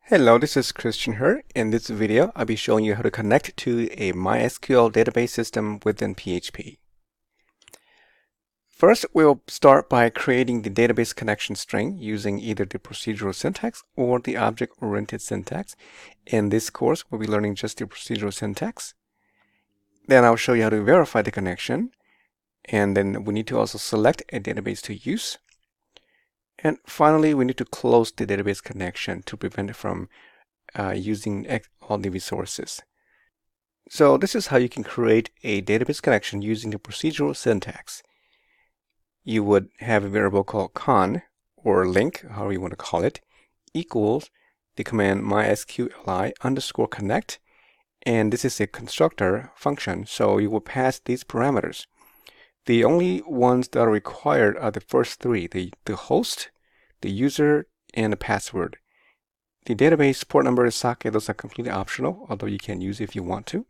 Hello, this is Christian here. In this video, I'll be showing you how to connect to a MySQL database system within PHP. First, we'll start by creating the database connection string using either the procedural syntax or the object-oriented syntax. In this course, we'll be learning just the procedural syntax. Then I'll show you how to verify the connection. And then we need to also select a database to use. And finally, we need to close the database connection to prevent it from using all the resources. So this is how you can create a database connection using the procedural syntax. You would have a variable called con, or link, however you want to call it, equals the command MySQL underscore connect, and this is a constructor function, so you will pass these parameters. The only ones that are required are the first three, the host, the user, and the password. The database port number is socket, those are completely optional, although you can use it if you want to.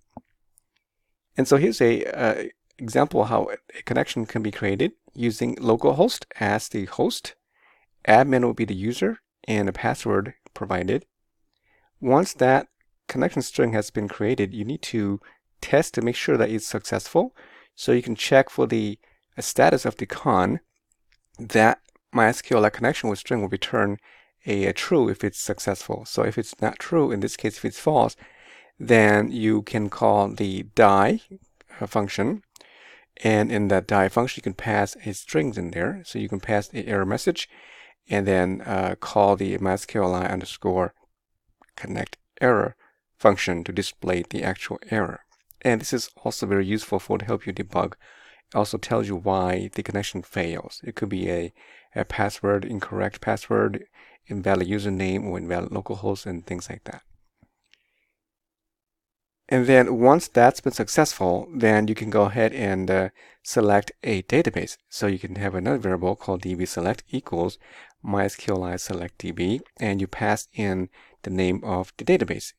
And so here's a example of how a connection can be created using localhost as the host, admin will be the user, and a password provided. Once that connection string has been created, you need to test to make sure that it's successful. So you can check for the status of the con. That MySQL connection with string will return a true if it's successful. So if it's not true, in this case if it's false, then you can call the die function, and in that die function you can pass a strings in there. So you can pass the error message and then call the MySQL underscore connect error function to display the actual error. And this is also very useful to help you debug. It also tells you why the connection fails. It could be a password, incorrect password, invalid username, or invalid localhost, and things like that. And then once that's been successful, then you can go ahead and select a database. So you can have another variable called dbSelect equals MySQL select db, and you pass in the name of the database.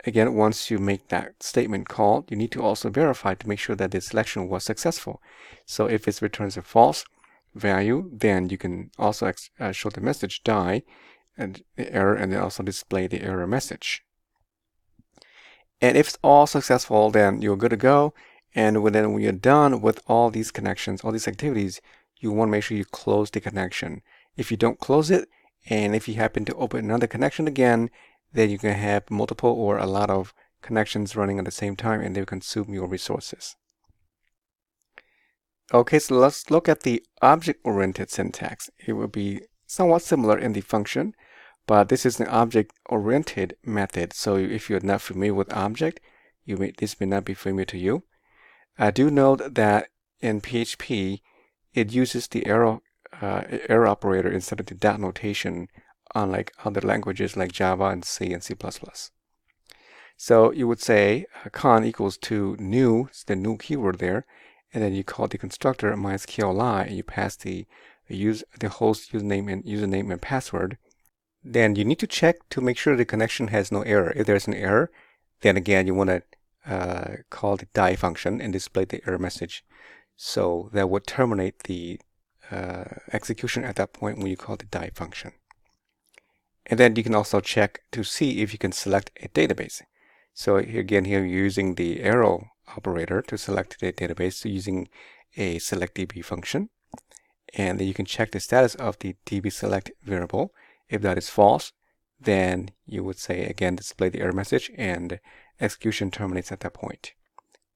Again, once you make that statement call, you need to also verify to make sure that the selection was successful. So if it returns a false value, then you can also show the message die and the error, and then also display the error message. And if it's all successful, then you're good to go. And when you're done with all these connections, all these activities, you want to make sure you close the connection. If you don't close it, and if you happen to open another connection again, then you can have multiple or a lot of connections running at the same time, and they will consume your resources. Okay, so let's look at the object-oriented syntax. It will be somewhat similar in the function, but this is an object-oriented method. So if you're not familiar with object, this may not be familiar to you. I do note that in PHP, it uses the arrow operator instead of the dot notation, unlike other languages like Java and C and C++. So you would say con equals to new, it's the new keyword there, and then you call the constructor MySQL and you pass the host username and password. Then you need to check to make sure the connection has no error. If there's an error, then again you want to call the die function and display the error message. So that would terminate the execution at that point when you call the die function. And then you can also check to see if you can select a database. So again, here you're using the arrow operator to select the database, so using a select db function. And then you can check the status of the dbSelect variable. If that is false, then you would say again display the error message and execution terminates at that point.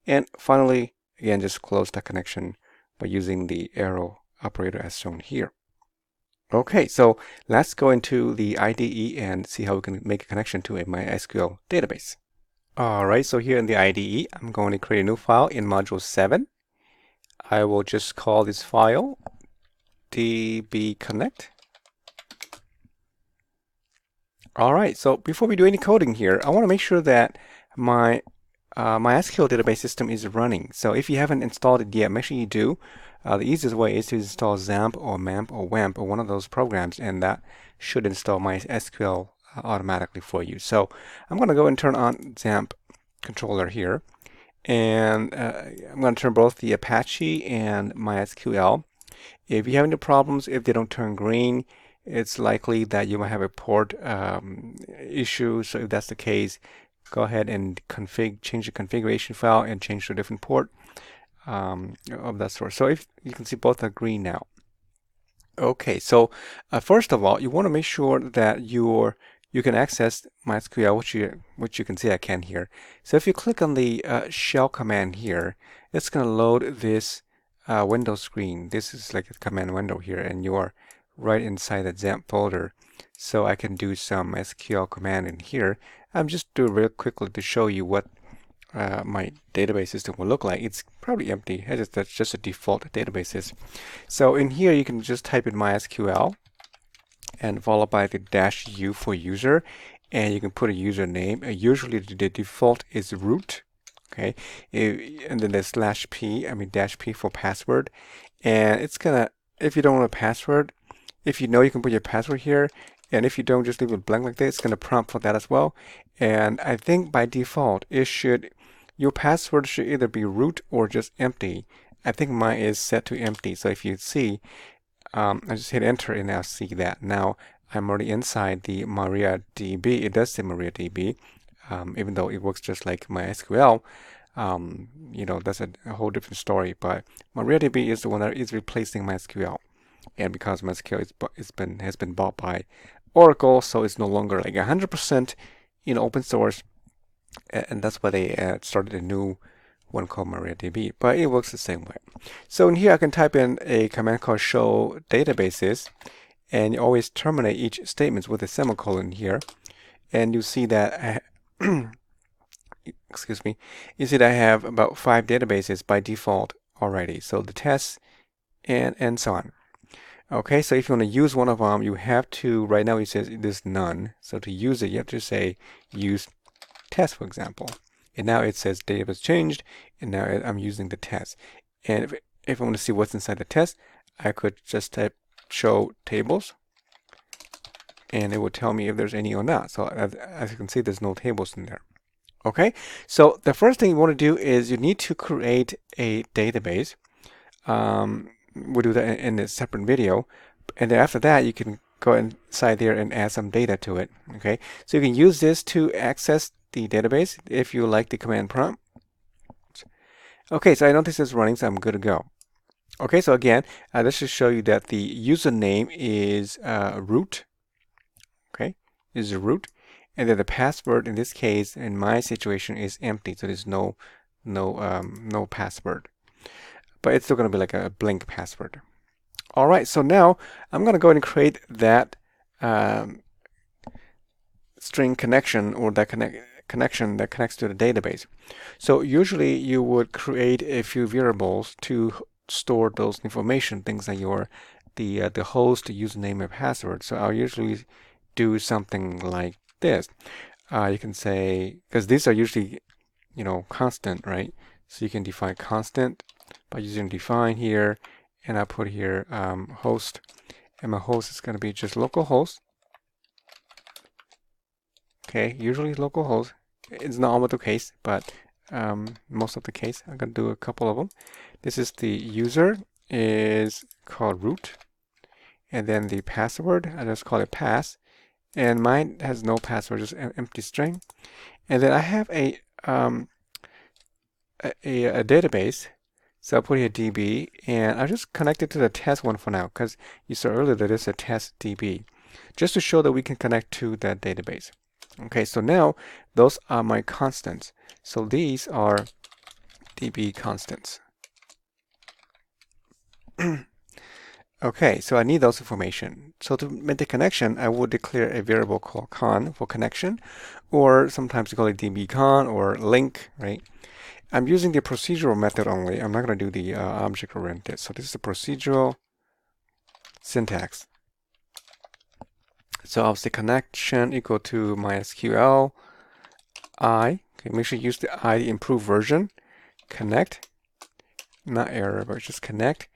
And finally, again, just close the connection by using the arrow operator as shown here. Okay, so let's go into the IDE and see how we can make a connection to a MySQL database. Alright, so here in the IDE, I'm going to create a new file in module 7. I will just call this file dbconnect. Alright, so before we do any coding here, I want to make sure that my MySQL database system is running. So if you haven't installed it yet, make sure you do. The easiest way is to install XAMPP or MAMP or WAMP or one of those programs, and that should install MySQL automatically for you. So I'm going to go and turn on XAMPP controller here, and I'm going to turn both the Apache and MySQL. If you have any problems, if they don't turn green, it's likely that you might have a port issue. So if that's the case, go ahead and change the configuration file and change to a different port of that sort. So if you can see both are green now. Okay, so first of all, you want to make sure that you can access MySQL, which you can see I can here. So if you click on the shell command here, it's going to load this window screen. This is like a command window here, and you are right inside the XAMPP folder. So I can do some SQL command in here. I'm just doing real quickly to show you what my database system will look like. It's probably empty. That's just a default database. So in here, you can just type in MySQL and followed by the -u for user, and you can put a username. Usually the default is root, okay, and then there's -p for password, and it's gonna, if you don't want a password, if you know, you can put your password here, and if you don't, just leave it blank like this. It's gonna prompt for that as well. And I think by default your password should either be root or just empty. I think mine is set to empty. So if you see, I just hit enter and I'll see that. Now I'm already inside the MariaDB. It does say MariaDB, even though it works just like MySQL. You know, that's a whole different story. But MariaDB is the one that is replacing MySQL, and because MySQL has been bought by Oracle, so it's no longer like 100% open source, and that's why they started a new one called MariaDB, but it works the same way. So in here, I can type in a command called show databases, and you always terminate each statement with a semicolon here, and you see that excuse me, you see that I have about 5 databases by default already. So the tests and so on. Okay, so if you want to use one of them, you have to, right now it says there's none. So to use it, you have to say use test, for example. And now it says database changed, and now I'm using the test. And if I want to see what's inside the test, I could just type show tables, and it would tell me if there's any or not. So as you can see, there's no tables in there. Okay, so the first thing you want to do is you need to create a database. We'll do that in a separate video. And then after that, you can go inside there and add some data to it. Okay, so you can use this to access the database if you like the command prompt. Okay, so I know this is running, so I'm good to go. Okay, so again, let's just show you that the username is root. Okay, is root, and then the password in this case, in my situation, is empty, so there's no password, but it's still going to be like a blank password. All right, so now I'm going to go ahead and create that string connection, or that connection that connects to the database. So usually you would create a few variables to store those information, things like the host, the username, and password. So I'll usually do something like this. You can say, because these are usually constant, right? So you can define constant by using define here, and I put here host, and my host is going to be just localhost. Okay, usually localhost. It's not always the case, but most of the case. I'm going to do a couple of them. This is the user is called root, and then the password, I just call it pass, and mine has no password, just an empty string. And then I have a database, so I'll put here DB, and I'll just connect it to the test one for now, because you saw earlier that it's a test DB, just to show that we can connect to that database. Okay, so now those are my constants. So these are DB constants. Okay, so I need those information. So to make the connection, I would declare a variable called con for connection, or sometimes you call it dbcon or link, right? I'm using the procedural method only. I'm not going to do the object-oriented. So this is the procedural syntax. So I'll say connection equal to MySQL I. Okay, make sure you use the I, the improved version. Connect, not error, but just connect.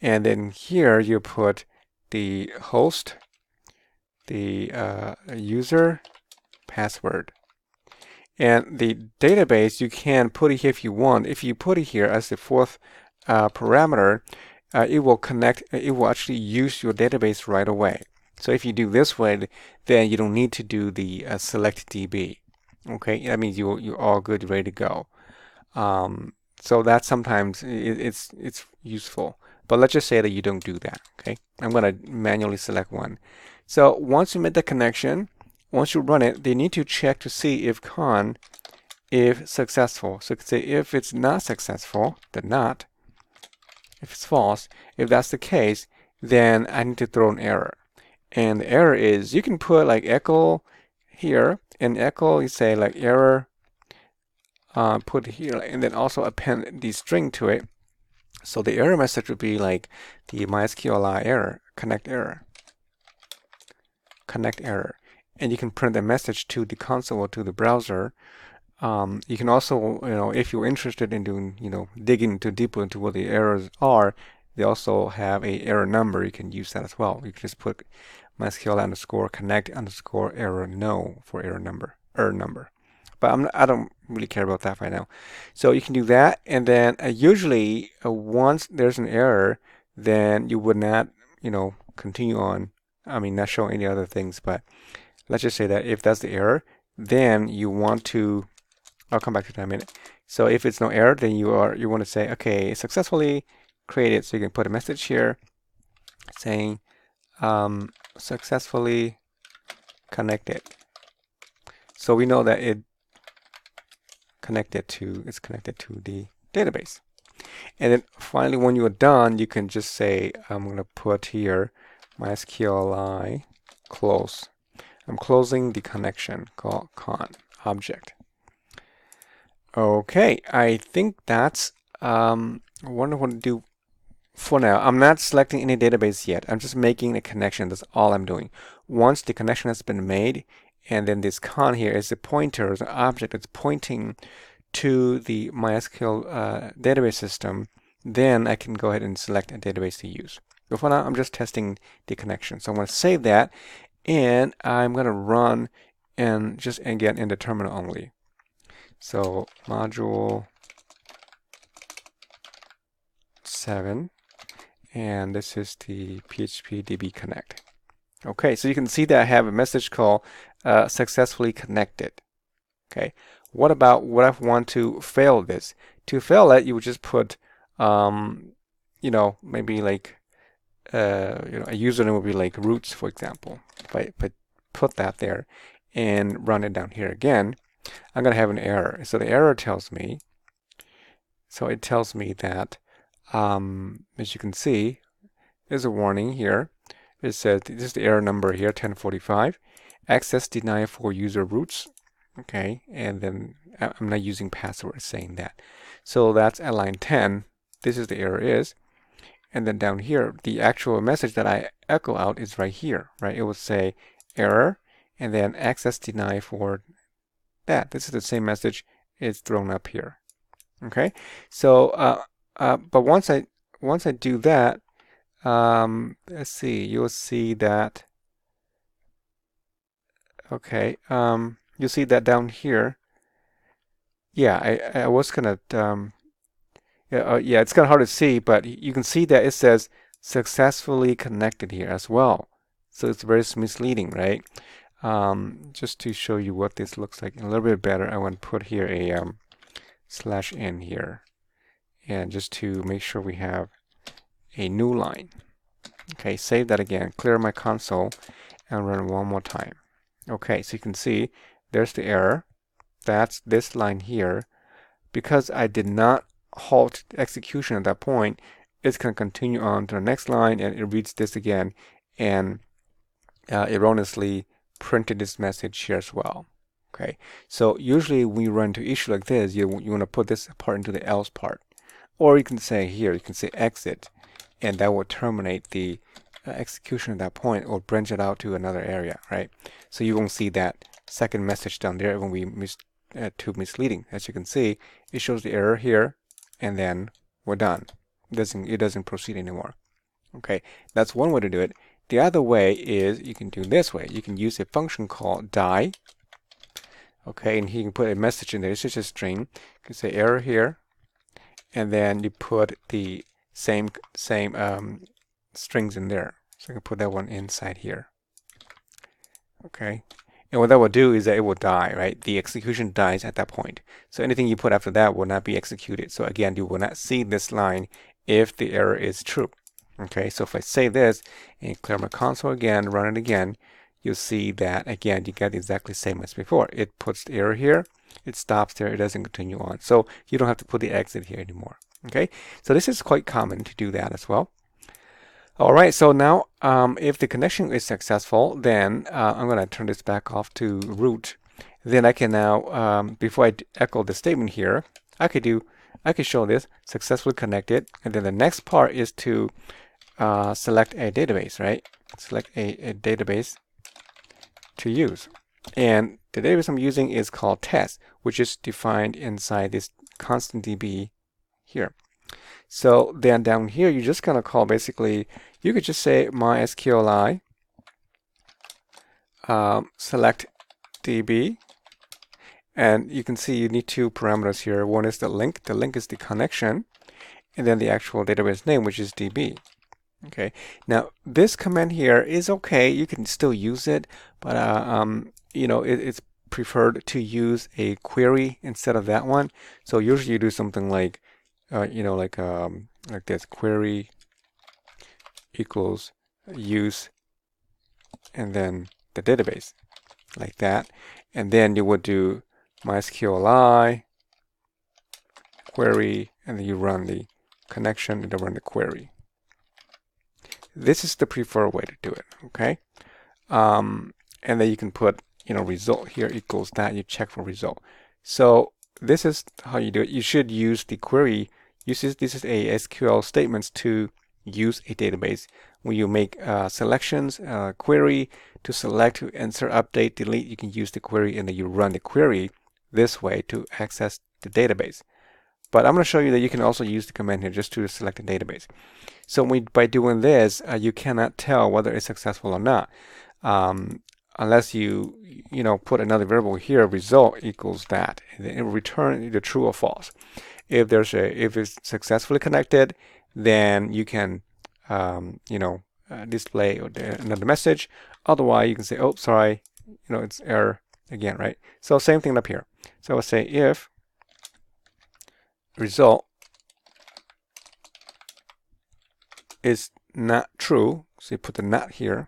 And then here you put the host, the user, password. And the database, you can put it here if you want. If you put it here as the fourth parameter, it will connect, it will actually use your database right away. So if you do this way, then you don't need to do the select DB. Okay, that means you're all good, ready to go. So that sometimes it's useful. But let's just say that you don't do that. Okay, I'm going to manually select one. So once you make the connection, once you run it, they need to check to see if con if successful. So say if it's not successful, then not. If it's false, if that's the case, then I need to throw an error. And the error is, you can put like echo here, and echo, you say like error, put here, and then also append the string to it. So the error message would be like the MySQL error, connect error. And you can print a message to the console or to the browser. You can also, if you're interested in doing, digging deeper into what the errors are, they also have a error number. You can use that as well. You can just put MySQL underscore connect underscore error no for error number. But I don't really care about that right now. So you can do that, and then usually once there's an error, then you would not, continue on. I mean, not show any other things, but let's just say that if that's the error, then you want to. I'll come back to that in a minute. So if it's no error, then you want to say, okay, successfully created. So you can put a message here saying successfully connected. So we know that it's connected to the database. And then finally, when you're done, you can just say, I'm going to put here MySQL close. I'm closing the connection called con object. Okay, I think that's what I want to do for now. I'm not selecting any database yet. I'm just making a connection. That's all I'm doing. Once the connection has been made, and then this con here is the pointer, the object that's pointing to the MySQL database system, then I can go ahead and select a database to use. But for now, I'm just testing the connection. So I'm going to save that, and I'm going to run and get in the terminal only. So module 7, and this is the PHP DB connect. Okay, so you can see that I have a message called successfully connected. Okay, what about what I want to fail this? To fail it, you would just put, maybe like, a username would be like roots, for example. If I put that there and run it down here again, I'm going to have an error. So the error tells me, that, as you can see, there's a warning here. It says this is the error number here, 1045. Access denied for user roots. Okay, and then I'm not using password saying that. So that's at line 10. This is the error is. And then down here, the actual message that I echo out is right here, right? It will say error and then access denied for that. This is the same message. It's thrown up here. Okay, so but once I do that, let's see, you'll see that. Okay, you'll see that down here. Yeah, I was gonna yeah, it's kind of hard to see, but you can see that it says successfully connected here as well. So it's very misleading, right? Just to show you what this looks like a little bit better, I want to put here a /n here, and just to make sure we have a new line. Okay, save that again, clear my console, and run one more time. Okay, so you can see there's the error. That's this line here. Because I did not halt execution at that point, it's going to continue on to the next line, and it reads this again and erroneously printed this message here as well. Okay, so usually when you run into issue like this, you want to put this part into the else part, or you can say here, you can say exit, and that will terminate the execution at that point, or branch it out to another area, right? So you won't see that second message down there when we too misleading. As you can see, it shows the error here, and then we're done. It doesn't proceed anymore. Okay, that's one way to do it. The other way is you can do this way. You can use a function called die. Okay, and you can put a message in there. It's just a string. You can say error here, and then you put the same strings in there. So I can put that one inside here. Okay. And what that will do is that it will die, right? The execution dies at that point. So anything you put after that will not be executed. So again, you will not see this line if the error is true. Okay, so if I save this and clear my console again, run it again, you'll see that again, you get exactly the same as before. It puts the error here, it stops there, it doesn't continue on. So you don't have to put the exit here anymore. Okay, so this is quite common to do that as well. All right, so now if the connection is successful, then I'm going to turn this back off to root. Then I can now, before I echo the statement here, I could show this successfully connected, and then the next part is to select a database, right? Select a database to use. And the database I'm using is called test, which is defined inside this constant DB here. So then down here, you're just going to call basically, you could just say MySQL select DB. And you can see you need two parameters here. One is the link. The link is the connection. And then the actual database name, which is DB. Okay. Now, this command here is okay. You can still use it. But, you know, it's preferred to use a query instead of that one. So usually you do something like, you know, like this, query equals use and then the database, like that. And then you would do MySQL query, and then you run the connection and then run the query. This is the preferred way to do it, okay? And then you can put, you know, result here equals that, you check for result. So this is how you do it. You should use the query. This is a SQL statements to use a database. When you make selections, query to select, to insert, update, delete, you can use the query, and then you run the query this way to access the database. But I'm going to show you that you can also use the command here just to select a database. So by doing this, you cannot tell whether it's successful or not, unless you put another variable here, result equals that, and then it will return either true or false. If it's successfully connected, then you can display another message. Otherwise, you can say, oh, sorry, it's error again, right? So same thing up here. So I'll say if result is not true, so you put the not here.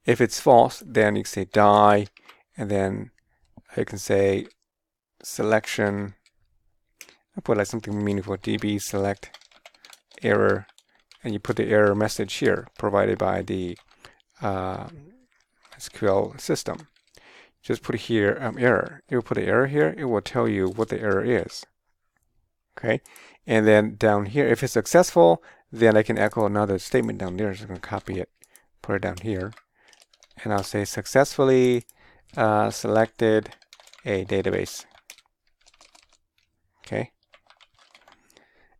If it's false, then you can say die, and then I can say selection. I put like something meaningful, db select error, and you put the error message here provided by the SQL system. Just put here error. It will put the error here. It will tell you what the error is. Okay, and then down here, if it's successful, then I can echo another statement down there. So I'm going to copy it, put it down here, and I'll say successfully selected a database. Okay,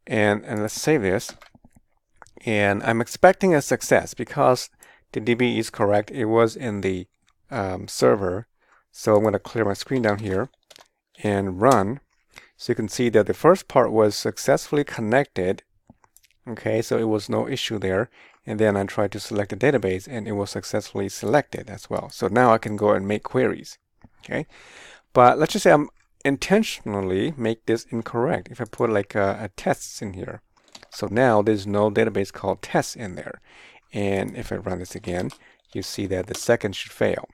and let's save this. And I'm expecting a success because the DB is correct. It was in the server. So I'm going to clear my screen down here and run. So you can see that the first part was successfully connected. Okay, so it was no issue there. And then I tried to select the database and it was successfully selected as well. So now I can go and make queries. Okay, but let's just say I'm intentionally make this incorrect. If I put like a tests in here. So now there's no database called tests in there. And if I run this again, you see that the second should fail.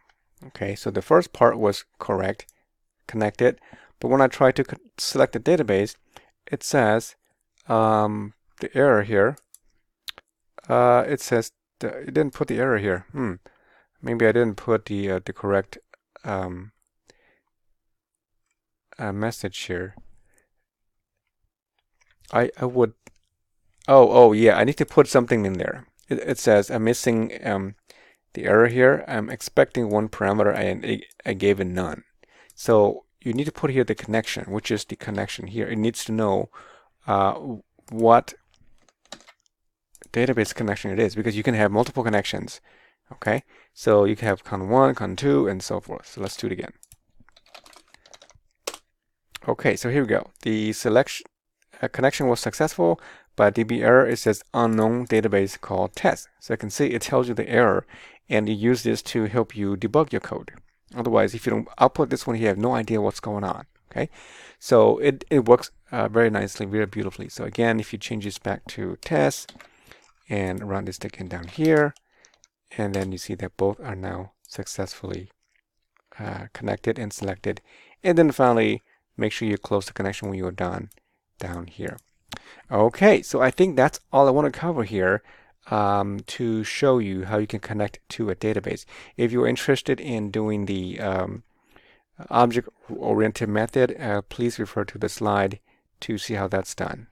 Okay, so the first part was correct, connected. But when I try to select the database, it says the error here. It says it didn't put the error here. Maybe I didn't put the correct message here. I would. Oh yeah, I need to put something in there. It says I'm missing the error here. I'm expecting one parameter and I gave it none. So you need to put here the connection, which is the connection here. It needs to know what database connection it is, because you can have multiple connections. Okay, so you can have con1, con2, and so forth. So let's do it again. Okay, so here we go. The selection connection was successful, but DB error, it says unknown database called test. So you can see it tells you the error, and you use this to help you debug your code. Otherwise, if you don't output this one, you have no idea what's going on. Okay, so it works very nicely, very beautifully. So again, if you change this back to test and run this again down here, and then you see that both are now successfully connected and selected. And then finally, make sure you close the connection when you're done down here. Okay, so I think that's all I want to cover here to show you how you can connect to a database. If you're interested in doing the object-oriented method, please refer to the slide to see how that's done.